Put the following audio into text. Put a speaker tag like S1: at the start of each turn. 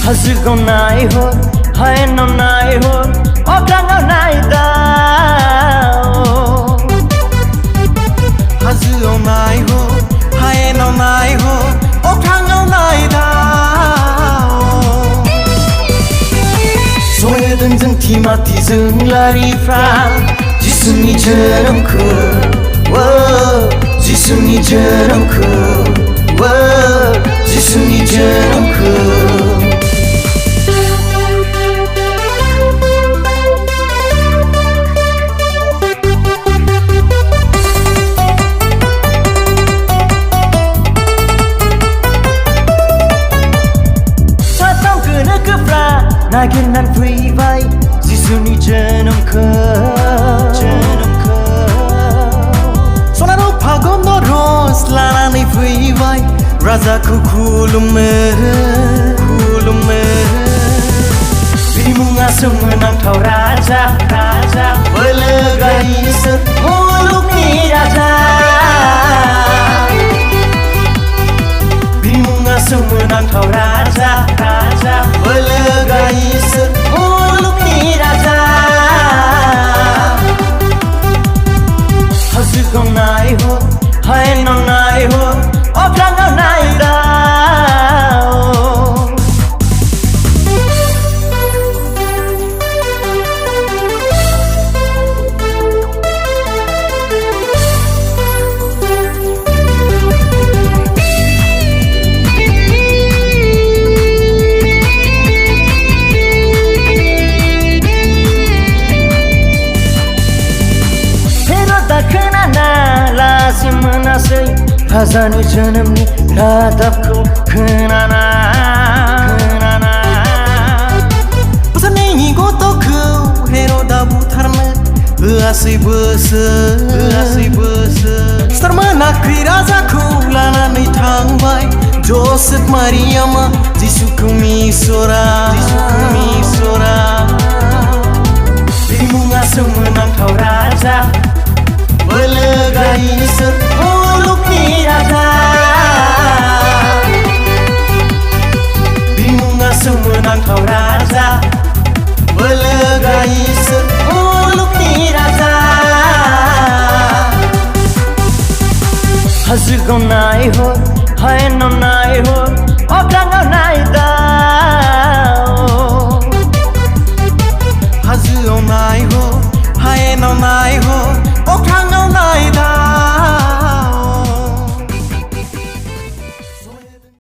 S1: Hazuko nai ho, hae no nai ho, okrango nai dao.
S2: Hazuko nai ho, hae no nai ho, okrango nai dao.
S1: Soyadun jeng timati jeng lari fra, Jisuni jonomku, Jisuni jonomku, Jisuni jonomku. Nagiran free vai, Jisuni jonomku.
S2: Sonaro pagom no ros lanani free vai, Raja kulume.
S1: Birimunga semenang tau raja, Belegai semulukni raja. Birimunga semenang tau raja, Belegai semulukni raja. Hazuko nai ho, hae no nai ho, okrango nai dao. Hazani janamni radapku kenana.
S2: Pasani gotoku hero dabu tarna, Asai besar. Sarmana kri rajaku lanani thangbai, Joseph Mariama Jisuku misora.
S1: Birimunga semenang tau raja, Belegai semulukni raja. Birimunga semenang tau raja, Belegai semulukni raja. Hazuko nai ho, hae no nai ho, okrango nai dao.
S2: Hazuko nai ho, hae no nai ho, okrango nai